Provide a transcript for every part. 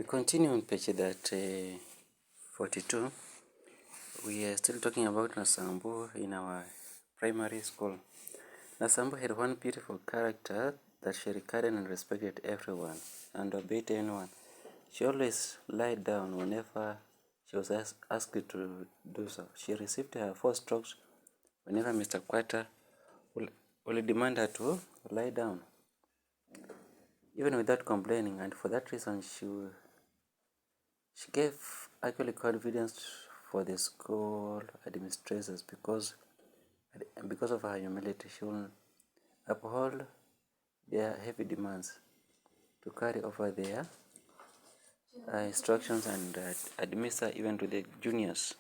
We continue on page that 42. We are still talking about Nasambu in our primary school. Nasambu had one beautiful character that she regarded and respected everyone and obeyed anyone. She always lied down whenever she was asked to do so. She received her 4 strokes whenever Mr. Quata will demand her to lie down, even without complaining, and for that reason she gave actually confidence for the school administrators because of her humility. She will uphold their heavy demands to carry over their instructions and administer even to the juniors.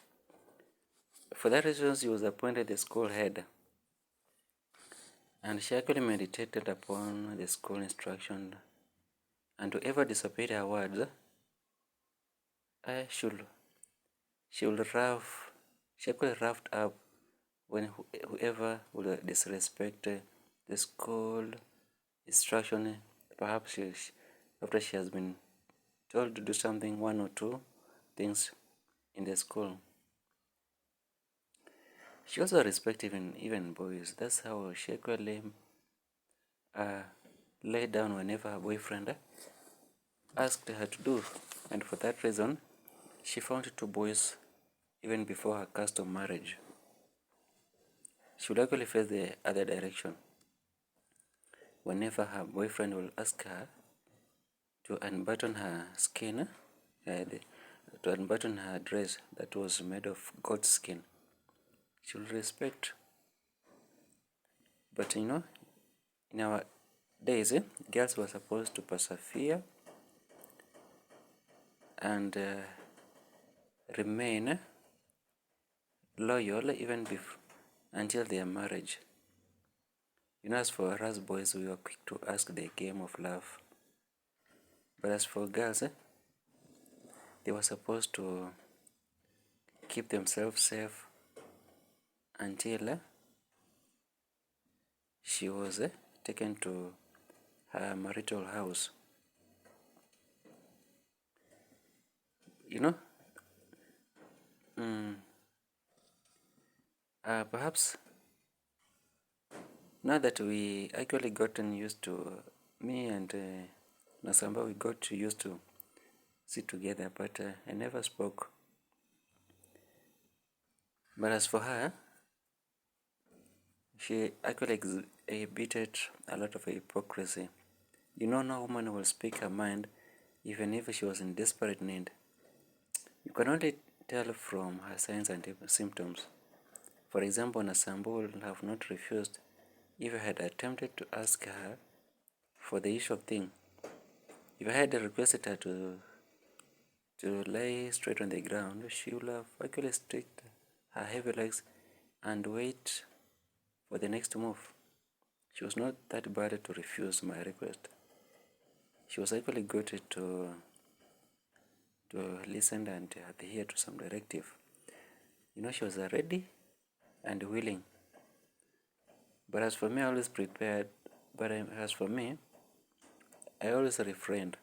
For that reason, she was appointed the school head, and she actually meditated upon the school instruction, and whoever disobeyed her words, she actually roughed up when whoever would disrespect the school instruction. Perhaps after she has been told to do something, 1 or 2 things in the school. She also respected even boys. That's how she actually lay down whenever her boyfriend asked her to do, and for that reason she found 2 boys even before her custom marriage. She would actually face the other direction whenever her boyfriend will ask her to unbutton her skin, to unbutton her dress that was made of goat skin. She will respect. But in our days, girls were supposed to persevere and remain loyal even until their marriage. As for us boys, we were quick to ask the game of love. But as for girls, they were supposed to keep themselves safe until she was taken to her marital house. Perhaps now that we actually gotten used to, me and Nasamba, we got used to sit together, but I never spoke. But as for her, she actually exhibited a lot of hypocrisy. No woman will speak her mind even if she was in desperate need. You can only tell from her signs and symptoms. For example, Nasambu would have not refused if I had attempted to ask her for the usual thing. If I had requested her to lie straight on the ground, she would have actually stretched her heavy legs and wait for the next move. She was not that bad to refuse my request. She was actually good to listen and adhere to some directive. She was ready and willing. But as for me, I always prepared. But as for me, I always refrained,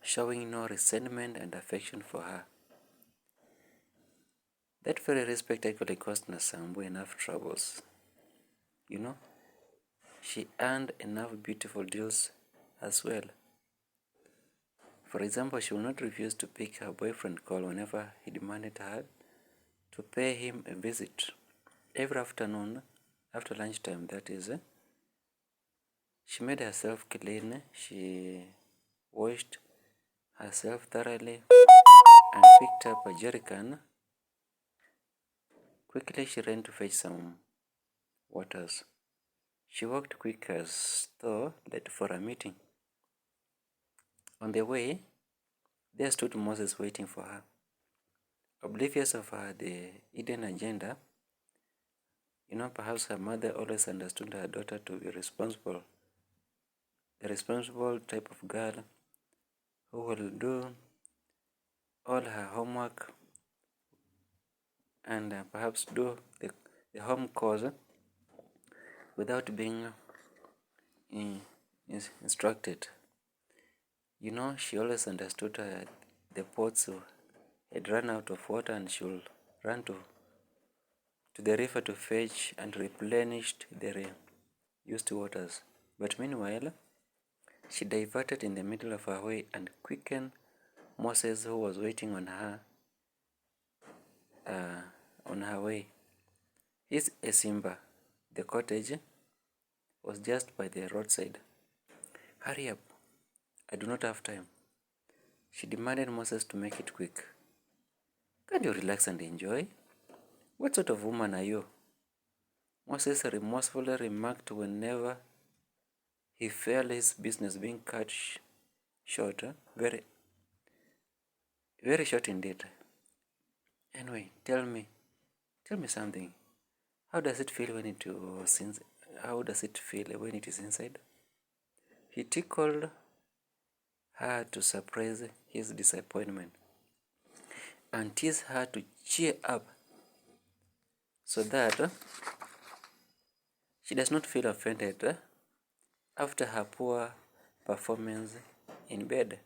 showing no resentment and affection for her. That very respect actually cost Nasambu enough troubles. She earned enough beautiful deals as well. For example, she will not refuse to pick her boyfriend call whenever he demanded her to pay him a visit. Every afternoon, after lunchtime, that is, she made herself clean, she washed herself thoroughly and picked up a jerrycan. Quickly she ran to fetch some waters. She walked quick as though late for a meeting. On the way, there stood Moses waiting for her. Oblivious of the hidden agenda, perhaps her mother always understood her daughter to be responsible. The responsible type of girl who will do all her homework and perhaps do the home chores without being instructed. She always understood the pots had run out of water and she would run to the river to fetch and replenish the used waters. But meanwhile, she diverted in the middle of her way and quickened Moses, who was waiting on her way. His Esimba, the cottage, was just by the roadside. Hurry up, I do not have time. She demanded Moses to make it quick. Can't you relax and enjoy? What sort of woman are you? Moses remorsefully remarked whenever he felt his business being cut short, very, very short indeed. Anyway, tell me something. How does it feel when it is inside? He tickled her to suppress his disappointment and teased her to cheer up so that she does not feel offended after her poor performance in bed.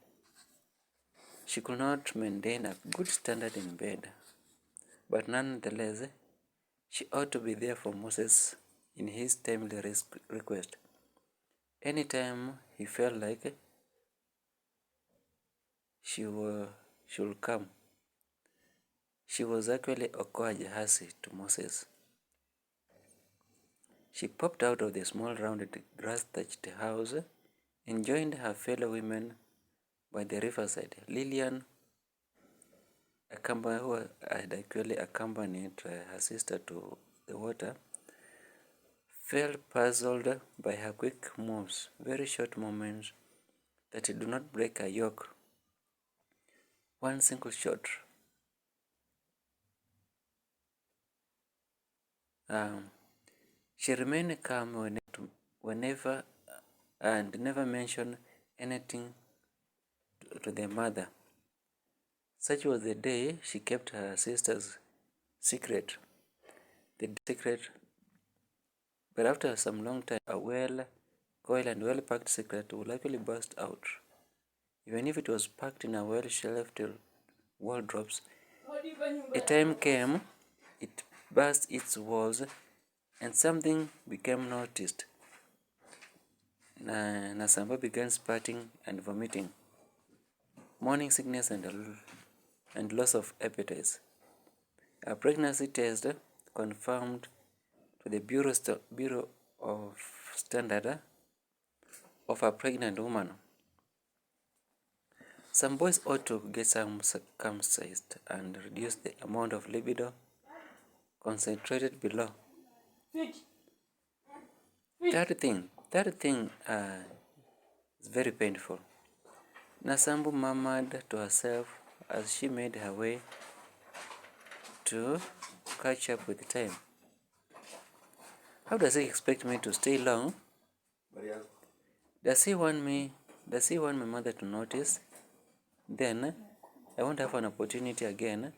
She could not maintain a good standard in bed, but nonetheless, she ought to be there for Moses in his timely request. Anytime he felt like she should come. She was actually okoa jahazi to Moses. She popped out of the small rounded grass-thatched house and joined her fellow women by the riverside. Lillian, who had actually accompanied her sister to the water, felt puzzled by her quick moves, very short moments that do not break a yoke. One single shot. She remained calm whenever and never mentioned anything to the mother. Such was the day she kept her sister's secret. But after some long time, a well-coiled and well-packed secret will likely burst out. Even if it was packed in a well-shelved wardrobes, a time came, it burst its walls, and something became noticed. Nasambu began spitting and vomiting, morning sickness and loss of appetite. A pregnancy test confirmed to the Bureau of Standard of a pregnant woman. Some boys ought to get circumcised and reduce the amount of libido concentrated below. Third thing is very painful. Nasambu murmured to herself as she made her way to catch up with time. How does he expect me to stay long? Does he want my mother to notice? Then I won't have an opportunity again.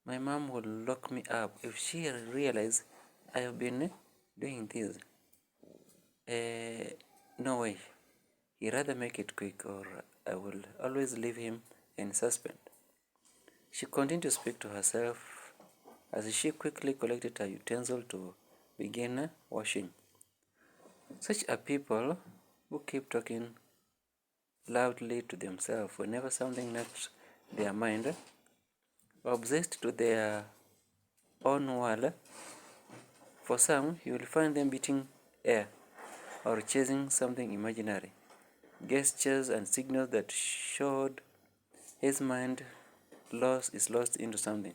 My mom will lock me up if she realizes I have been doing this. No way. He'd rather make it quick or I will always leave him in suspense. She continued to speak to herself as she quickly collected her utensil to begin washing. Such are people who keep talking loudly to themselves whenever something knocks their mind, obsessed to their own world. For some, you will find them beating air or chasing something imaginary, gestures and signals that showed his mind is lost into something.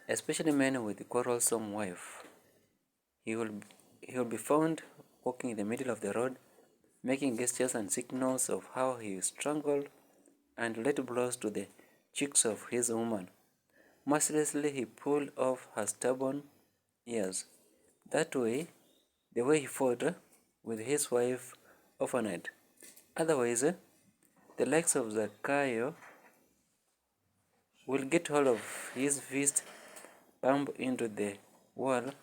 Especially men with a quarrelsome wife. He will be found walking in the middle of the road, making gestures and signals of how he strangled and let blows to the cheeks of his woman. Mercilessly he pulled off her stubborn ears. That way, the way he fought with his wife overnight. Otherwise, the likes of Zakayo will get hold of his fist, bump into the wall,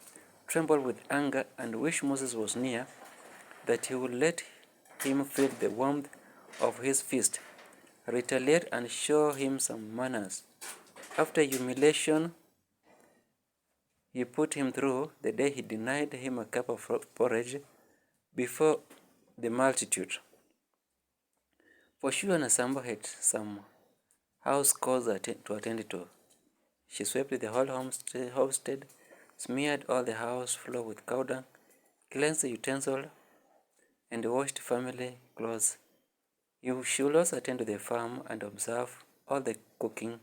tremble with anger, and wish Moses was near, that he would let him feel the warmth of his fist, retaliate and show him some manners. After humiliation he put him through, the day he denied him a cup of porridge before the multitude. For sure, Nasambu had some house chores to attend to. She swept the whole homestead, smeared all the house floor with cow dung, cleansed the utensil, and washed family clothes. You should also attend to the farm and observe all the cooking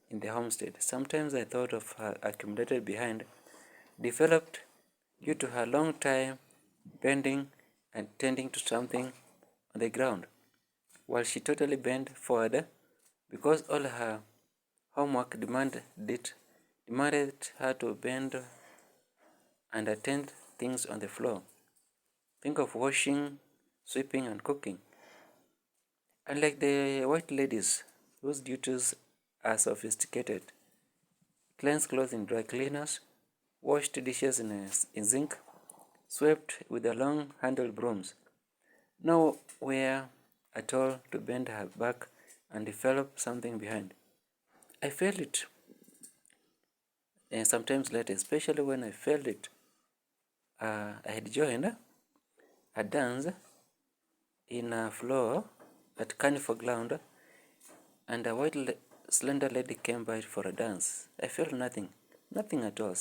in the homestead. Sometimes I thought of her accumulated behind, developed due to her long time bending and tending to something on the ground, while she totally bent forward because all her homework demanded her to bend and attend things on the floor. Think of washing, sweeping, and cooking. Unlike the white ladies, whose duties are sophisticated, cleanse clothes in dry cleaners, washed dishes in zinc, swept with the long-handled brooms. Nowhere at all to bend her back and develop something behind. I felt it sometimes later, especially when I felt it. I had joined a dance in a floor at Carnival Ground, and a slender lady came by for a dance. I felt nothing at all.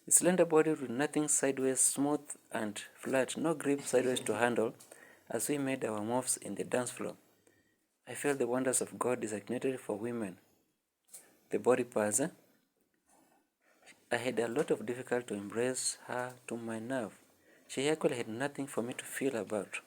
The slender body with nothing sideways, smooth and flat, no grip sideways to handle, as we made our moves in the dance floor. I felt the wonders of God designated for women. The body parts. I had a lot of difficulty to embrace her to my nerve. She actually had nothing for me to feel about.